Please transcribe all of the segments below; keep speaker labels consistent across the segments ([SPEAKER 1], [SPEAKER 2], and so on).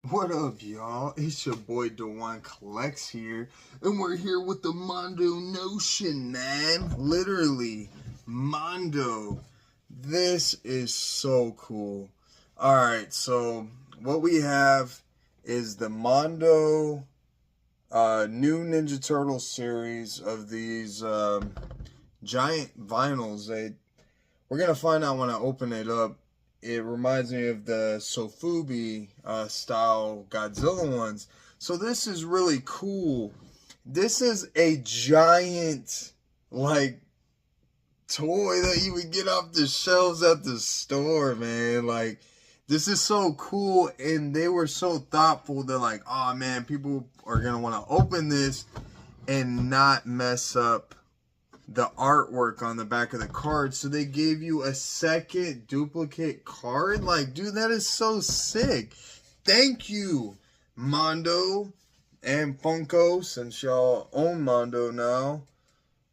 [SPEAKER 1] What up, y'all? It's your boy Dewan Collects here, and we're here with the Mondo Notion, man. Literally, Mondo. This is so cool. Alright, so what we have is the Mondo new Ninja Turtle series of these giant vinyls. We're going to find out when I open it up. It reminds me of the Sofubi style Godzilla ones. So this is really cool. This is a giant, like, toy that you would get off the shelves at the store, man. Like, this is so cool. And they were so thoughtful. They're like, oh, man, people are going to want to open this and not mess up the artwork on the back of the card. So they gave you a second duplicate card. Like, dude, that is so sick. Thank you, Mondo and Funko, since y'all own Mondo now.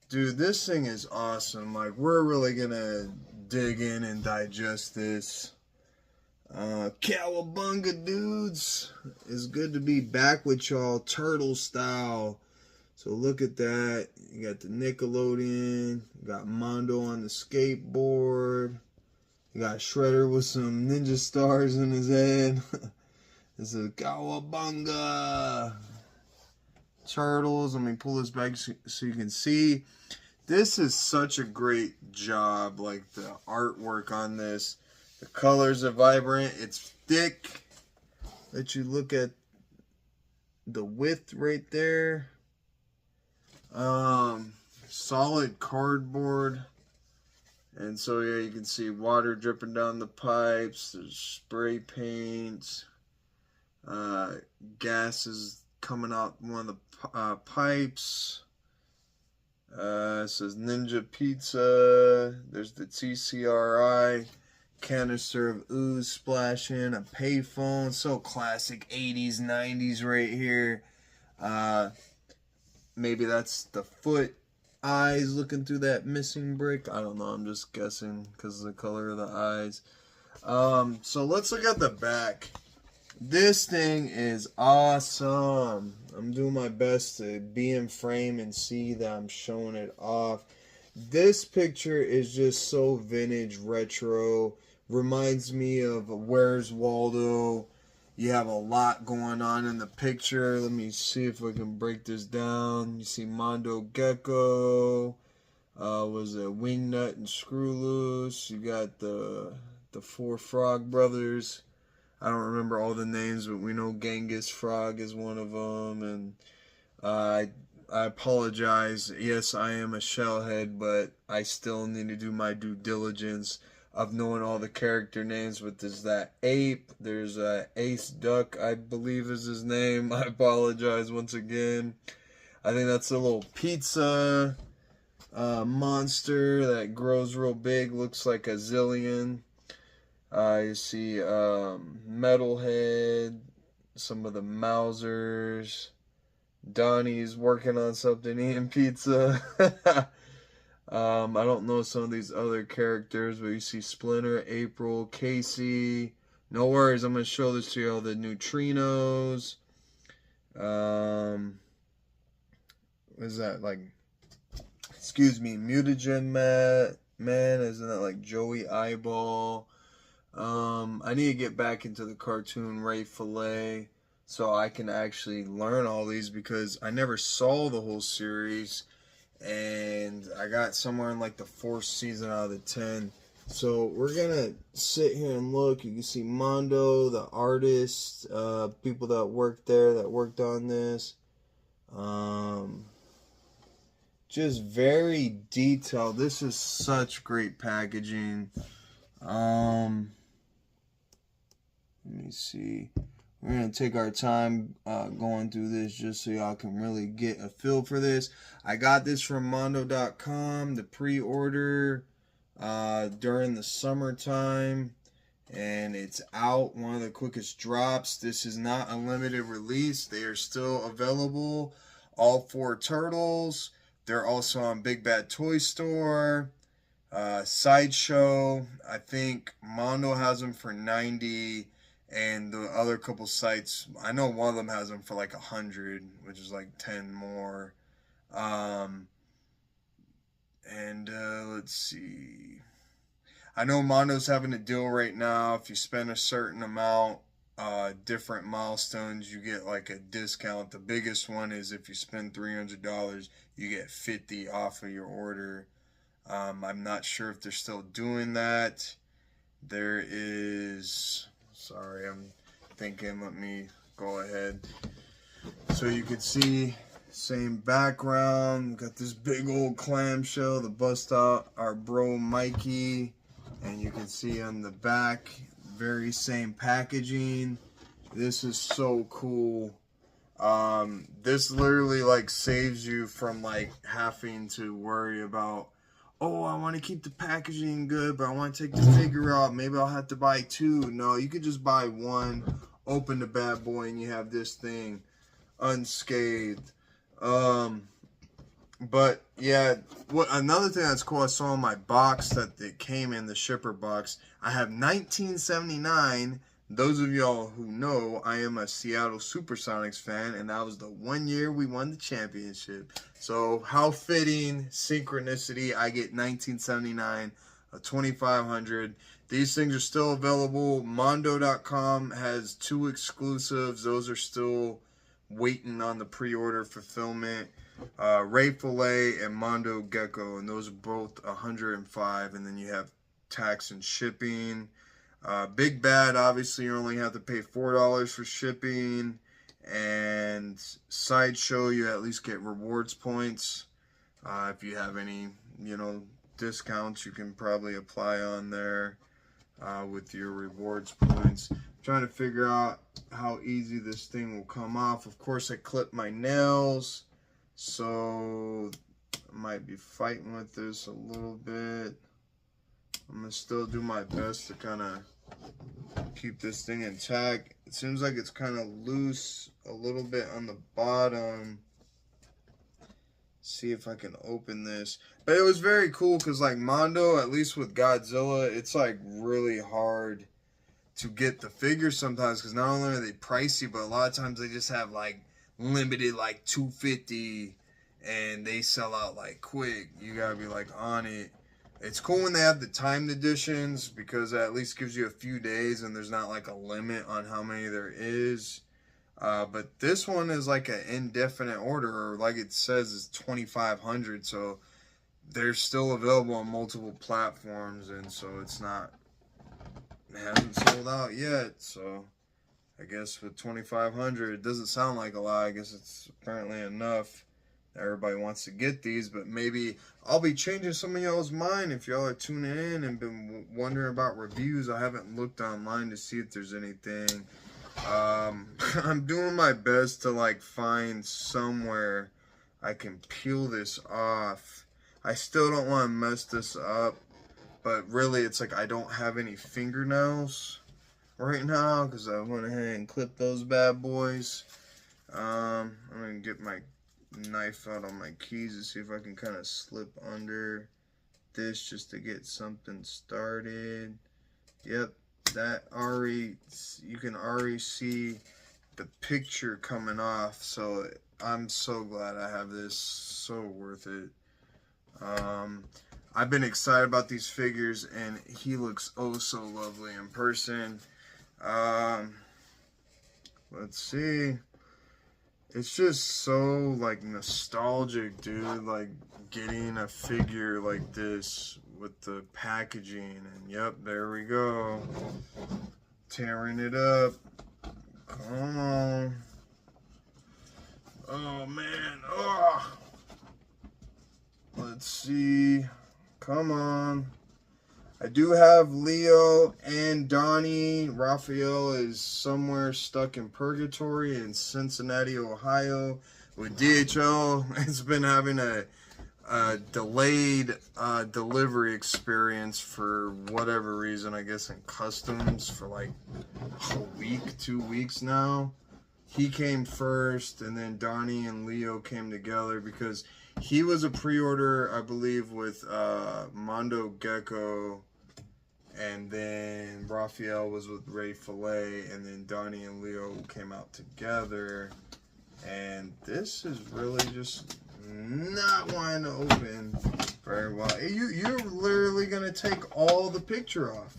[SPEAKER 1] Dude, this thing is awesome. Like, we're really gonna dig in and digest this. Cowabunga, dudes. It's good to be back with y'all, turtle style. So look at that. You got the Nickelodeon. You got Mondo on the skateboard. You got Shredder with some ninja stars in his head. This is Cowabunga. Turtles. Let me pull this back so you can see. This is such a great job. Like, the artwork on this. The colors are vibrant. It's thick. Let you look at the width right there. Solid cardboard, and so yeah, you can see water dripping down the pipes. There's spray paint, gases coming out one of the pipes. It says Ninja Pizza. There's the TCRI canister of ooze splashing, a payphone. So classic 80s, 90s right here. Maybe that's the foot eyes looking through that missing brick. I don't know. I'm just guessing because of the color of the eyes. So let's look at the back. This thing is awesome. I'm doing my best to be in frame and see that I'm showing it off. This picture is just so vintage, retro. Reminds me of Where's Waldo. You have a lot going on in the picture. Let me see if I can break this down. You see Mondo Gecko. Was it Wingnut and Screw Loose? You got the four Frog Brothers. I don't remember all the names, but we know Genghis Frog is one of them. And I apologize. Yes, I am a shellhead, but I still need to do my due diligence of knowing all the character names. But there's that ape, there's Ace Duck, I believe is his name. I apologize once again. I think that's a little pizza monster that grows real big, looks like a zillion. You see Metalhead, some of the Mousers. Donnie's working on something, eating pizza. I don't know some of these other characters, but you see Splinter, April, Casey. No worries, I'm going to show this to you all. The Neutrinos. What is that? Like, excuse me, Mutagen Man. Isn't that like Joey Eyeball? I need to get back into the cartoon Ray Fillet so I can actually learn all these because I never saw the whole series. And I got somewhere in like the 4th season out of the 10. So we're gonna sit here and look. You can see Mondo, the artist, people that worked there, that worked on this. Just very detailed. This is such great packaging. Let me see. We're going to take our time going through this just so y'all can really get a feel for this. I got this from Mondo.com, the pre-order during the summertime. And it's out, one of the quickest drops. This is not a limited release. They are still available. All 4 turtles. They're also on Big Bad Toy Store. Sideshow. I think Mondo has them for $90. And the other couple sites, I know one of them has them for like 100, which is like 10 more. Let's see. I know Mondo's having a deal right now. If you spend a certain amount, different milestones, you get like a discount. The biggest one is if you spend $300, you get 50 off of your order. I'm not sure if they're still doing that. There is, sorry, I'm thinking, let me go ahead. So you can see, same background, got this big old clamshell, the bust out our bro Mikey, and you can see on the back, very same packaging. This is so cool. This literally like saves you from like having to worry about, oh, I want to keep the packaging good, but I want to take the figure out. Maybe I'll have to buy two. No, you could just buy one, open the bad boy, and you have this thing unscathed. But yeah, another thing that's cool, I saw in my box that it came in, the shipper box, I have 1979. Those of y'all who know, I am a Seattle Supersonics fan, and that was the 1 year we won the championship. So how fitting, synchronicity, I get 1979, a 2500. These things are still available. Mondo.com has 2 exclusives. Those are still waiting on the pre-order fulfillment. Ray Fillet and Mondo Gecko, and those are both 105, and then you have tax and shipping. Big Bad, obviously you only have to pay $4 for shipping, and Sideshow you at least get rewards points. If you have any, discounts, you can probably apply on there with your rewards points. I'm trying to figure out how easy this thing will come off. Of course, I clipped my nails, so I might be fighting with this a little bit. I'm going to still do my best to kind of keep this thing intact. It seems like it's kind of loose a little bit on the bottom. See if I can open this. But it was very cool because like Mondo, at least with Godzilla, it's like really hard to get the figures sometimes because not only are they pricey, but a lot of times they just have like limited like 250 and they sell out like quick. You gotta be like on it. It's cool when they have the timed editions because it at least gives you a few days and there's not like a limit on how many there is. But this one is like an indefinite order, or like it says is 2,500. So they're still available on multiple platforms, and so it hasn't sold out yet. So I guess with 2,500, it doesn't sound like a lot. I guess it's apparently enough. Everybody wants to get these, but maybe I'll be changing some of y'all's mind if y'all are tuning in and been wondering about reviews. I haven't looked online to see if there's anything. I'm doing my best to like find somewhere I can peel this off. I still don't want to mess this up, but really it's like I don't have any fingernails right now because I went ahead and clipped those bad boys. I'm gonna get my knife out on my keys to see if I can kind of slip under this just to get something started. Yep, that already, you can already see the picture coming off, so I'm so glad I have this. So worth it. I've been excited about these figures and he looks oh so lovely in person. Let's see. It's just so like nostalgic, dude, like getting a figure like this with the packaging. And yep, there we go, tearing it up. Come on. Oh man. Oh, let's see. Come on. I do have Leo and Donnie. Raphael is somewhere stuck in purgatory in Cincinnati, Ohio. With DHL, it's been having a delayed delivery experience for whatever reason. I guess in customs for like a week, 2 weeks now. He came first, and then Donnie and Leo came together because he was a pre-order, I believe, with Mondo Gecko. And then Raphael was with Ray Fillet, and then Donnie and Leo came out together. And this is really just not wanting to open very well. You're literally gonna take all the picture off.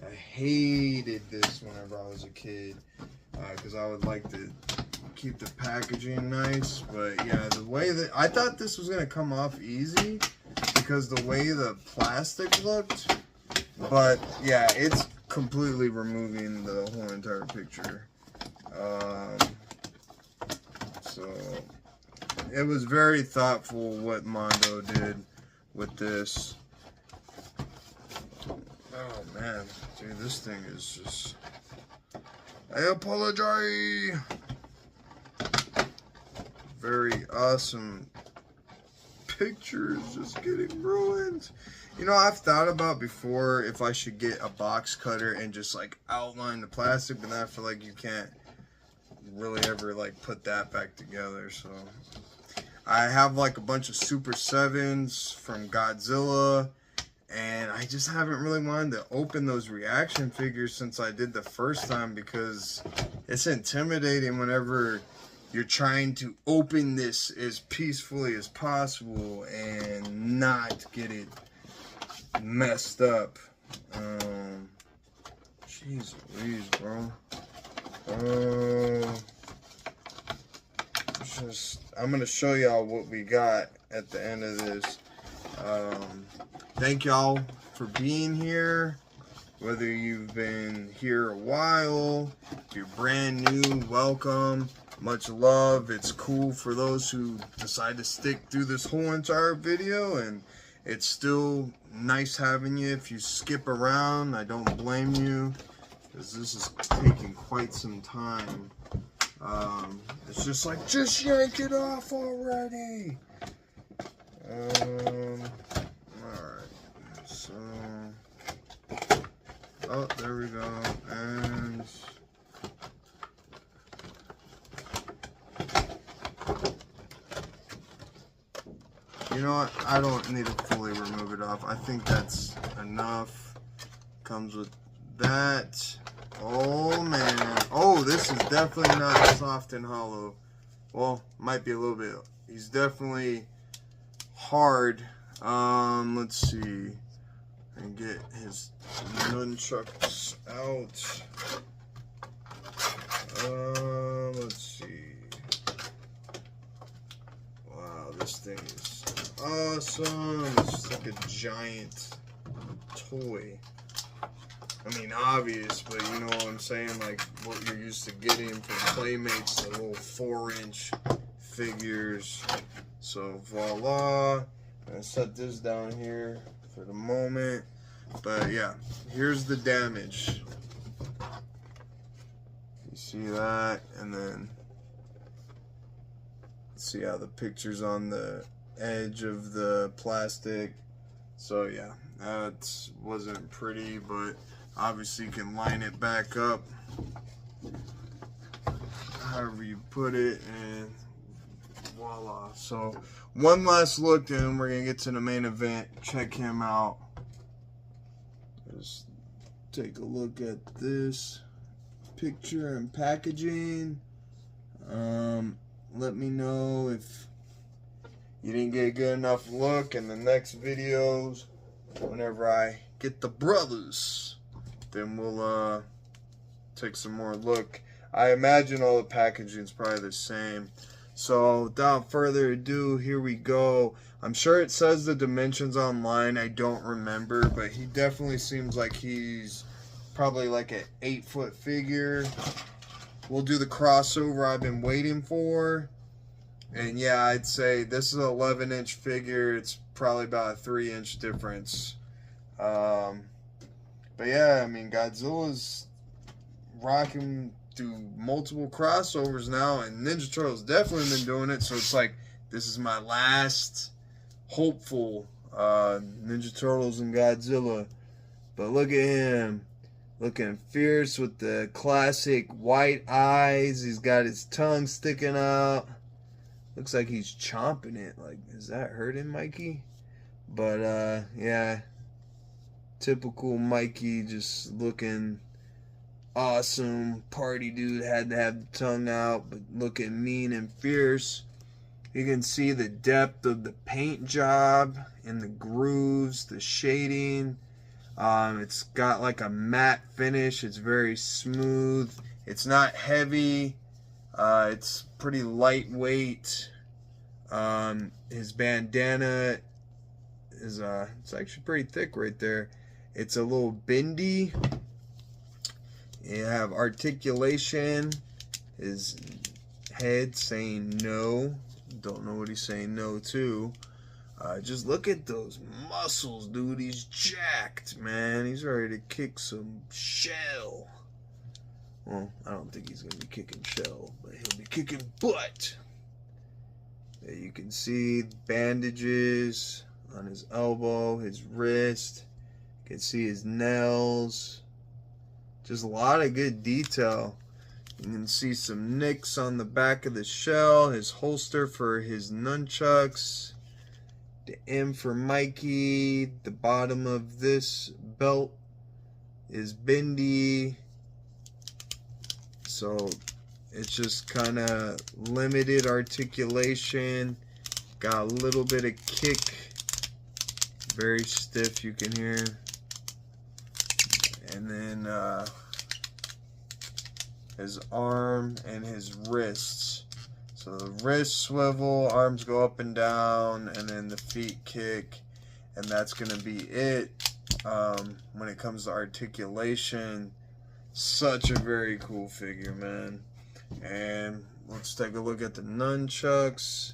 [SPEAKER 1] I hated this whenever I was a kid, because I would like to keep the packaging nice. But yeah, the way that I thought this was gonna come off easy because the way the plastic looked. But yeah, it's completely removing the whole entire picture. So it was very thoughtful what Mondo did with this. Oh man, dude, this thing is just... I apologize. Very awesome pictures just getting ruined. You know, I've thought about before if I should get a box cutter and just like outline the plastic, but then I feel like you can't really ever like put that back together. So I have like a bunch of Super 7s from Godzilla, and I just haven't really wanted to open those reaction figures since I did the first time, because it's intimidating whenever you're trying to open this as peacefully as possible and not get it messed up. Jeez Louise, bro. I'm gonna show y'all what we got at the end of this. Thank y'all for being here. Whether you've been here a while, if you're brand new, welcome. Much love. It's cool for those who decide to stick through this whole entire video, and it's still nice having you. If you skip around, I don't blame you, because this is taking quite some time. It's just like, just yank it off already. Alright, so, oh, there we go, and you know what, I don't need to fully remove it off. I think that's enough. Comes with that. Oh man, oh, this is definitely not soft and hollow. Well, might be a little bit. He's definitely hard. Let's see. And get his nunchucks out. Let's see. Wow, this thing is awesome. It's like a giant toy. I mean, obvious, but you know what I'm saying? Like what you're used to getting from Playmates, the little 4-inch figures. So voila. I'm gonna set this down here for the moment. But yeah, here's the damage. You see that? And then see how the picture's on the edge of the plastic. So yeah, that wasn't pretty, but obviously you can line it back up however you put it, and voila. So one last look, then we're gonna get to the main event. Check him out. Just take a look at this picture and packaging. Let me know if you didn't get a good enough look in the next videos. Whenever I get the brothers, then we'll take some more look. I imagine all the packaging is probably the same. So without further ado, here we go. I'm sure it says the dimensions online. I don't remember, but he definitely seems like he's probably like an 8-foot figure. We'll do the crossover I've been waiting for. And yeah, I'd say this is an 11-inch figure. It's probably about a 3-inch difference. But yeah, I mean, Godzilla's rocking through multiple crossovers now, and Ninja Turtles definitely been doing it. So it's like, this is my last hopeful Ninja Turtles and Godzilla. But look at him, looking fierce with the classic white eyes. He's got his tongue sticking out. Looks like he's chomping it. Like, is that hurting, Mikey? But yeah, Typical Mikey, just looking awesome. Party dude, had to have the tongue out, but looking mean and fierce. You can see the depth of the paint job and the grooves, the shading. It's got like a matte finish. It's very smooth. It's not heavy. It's pretty lightweight. His bandana is it's actually pretty thick right there. It's a little bendy. You have articulation. His head saying no. Don't know what he's saying no to. Just look at those muscles, dude. He's jacked, man. He's ready to kick some shell. Well, I don't think he's going to be kicking shell, but he'll be kicking butt. There you can see bandages on his elbow, his wrist. You can see his nails. Just a lot of good detail. You can see some nicks on the back of the shell, his holster for his nunchucks, the M for Mikey. The bottom of this belt is bendy. So it's just kind of limited articulation. Got a little bit of kick. Very stiff, you can hear. And then his arm and his wrists. So the wrists swivel, arms go up and down, and then the feet kick. And that's going to be it. When it comes to articulation, such a very cool figure, man. And let's take a look at the nunchucks.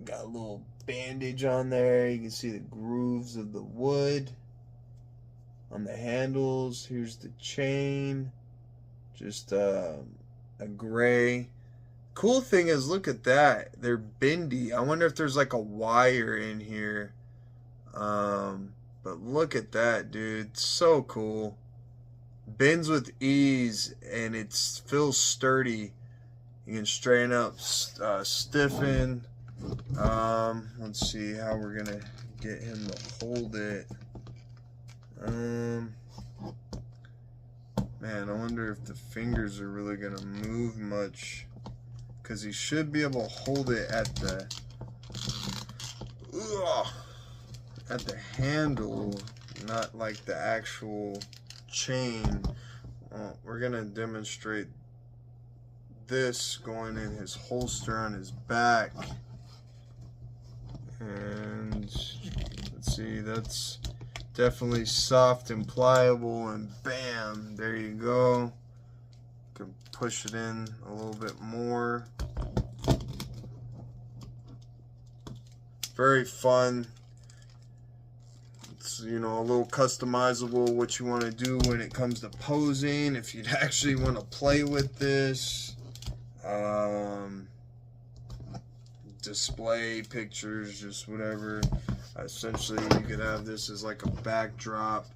[SPEAKER 1] Got a little bandage on there. You can see the grooves of the wood on the handles. Here's the chain. Just a gray. Cool thing is, look at that. They're bendy. I wonder if there's like a wire in here. But look at that, dude. So cool. Bends with ease, and it feels sturdy. You can straighten up, stiffen. Let's see how we're gonna get him to hold it. Man, I wonder if the fingers are really gonna move much, because he should be able to hold it at the handle, not like the actual chain. Well, we're gonna demonstrate this going in his holster on his back. And let's see, that's definitely soft and pliable, and bam, there you go. You can push it in a little bit more. Very fun. It's, you know, a little customizable what you want to do when it comes to posing, if you'd actually want to play with this. Display pictures, just whatever. Essentially, you could have this as like a backdrop.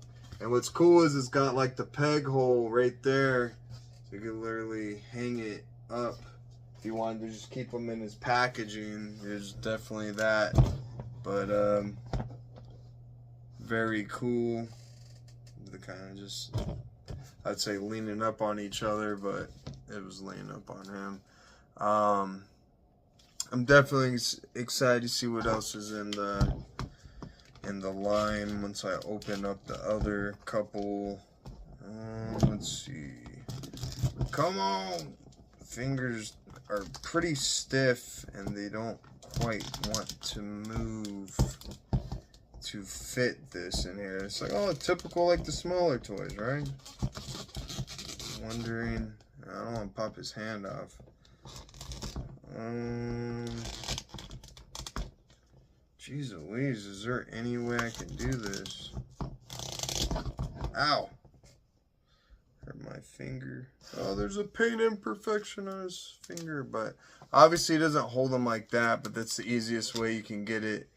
[SPEAKER 1] And what's cool is it's got like the peg hole right there, so you can literally hang it up. If you wanted to just keep them in his packaging, there's definitely that. But very cool. The kind of just, I'd say, leaning up on each other, but it was leaning up on him. I'm definitely excited to see what else is in the line once I open up the other couple. Let's see. Come on! Fingers are pretty stiff, and they don't quite want to move to fit this in here. It's like, oh, typical like the smaller toys, right? Wondering, I don't want to pop his hand off. Jeez Louise, is there any way I can do this? Ow! Hurt my finger. Oh, there's a paint imperfection on his finger, but obviously he doesn't hold them like that, but that's the easiest way you can get it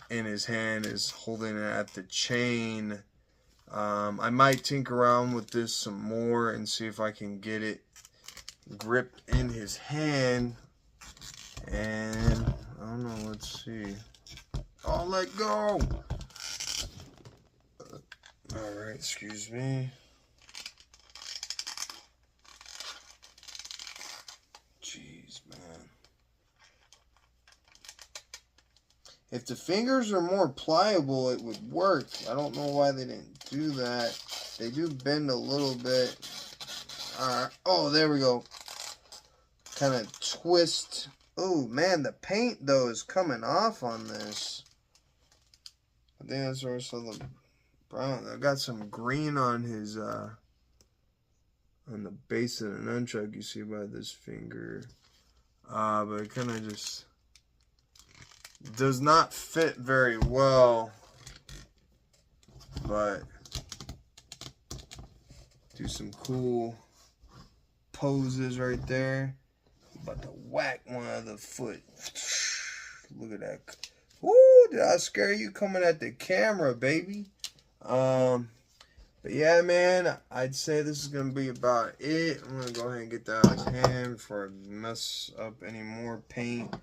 [SPEAKER 1] in his hand, is holding it at the chain. I might tinker around with this some more and see if I can get it gripped in his hand. And I don't know, let's see. Oh, let go. Alright, excuse me. Jeez, man. If the fingers are more pliable, it would work. I don't know why they didn't do that. They do bend a little bit. Alright. Oh, there we go. Kind of twist. Oh, man, the paint, though, is coming off on this. I think that's where I saw the brown. I got some green on his, on the base of the nunchuck, you see by this finger. But it kind of just does not fit very well. But do some cool poses right there. About to whack one of the foot. Look at that. Woo, did I scare you coming at the camera, baby? But yeah, man, I'd say this is going to be about it. I'm going to go ahead and get that out of his hand before I mess up any more paint.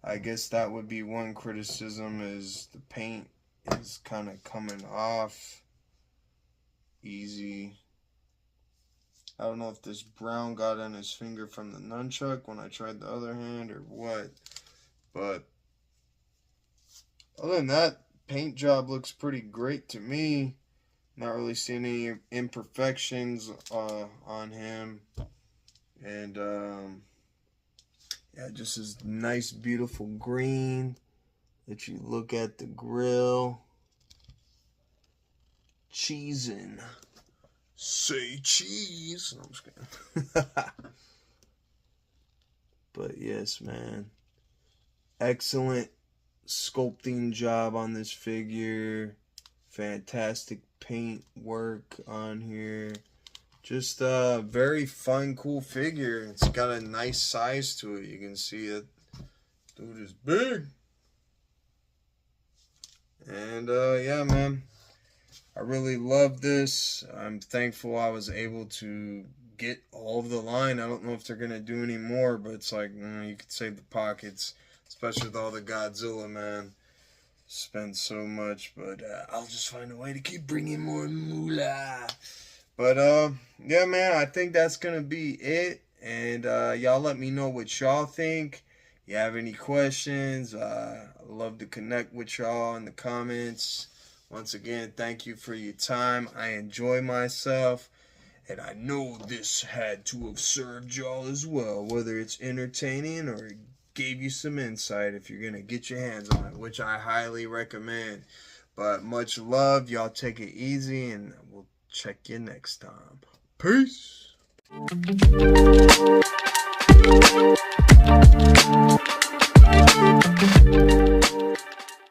[SPEAKER 1] I guess that would be one criticism, is the paint is kind of coming off easy. I don't know if this brown got on his finger from the nunchuck when I tried the other hand or what. But other than that, paint job looks pretty great to me. Not really seeing any imperfections on him. And yeah, just this nice, beautiful green that you look at the grill. Cheesin'. Say cheese. No, I'm just kidding. But yes, man. Excellent sculpting job on this figure. Fantastic paint work on here. Just a very fun, cool figure. It's got a nice size to it. You can see it. Dude is big. And yeah, man. I really love this. I'm thankful I was able to get all of the line. I don't know if they're going to do any more, but it's like, you could save the pockets, especially with all the Godzilla, man. Spend so much, but I'll just find a way to keep bringing more moolah. But, yeah, man, I think that's going to be it. And y'all let me know what y'all think. You have any questions? I'd love to connect with y'all in the comments. Once again, thank you for your time. I enjoy myself, and I know this had to have served y'all as well, whether it's entertaining or gave you some insight if you're going to get your hands on it, which I highly recommend. But much love. Y'all take it easy, and we'll check you next time. Peace.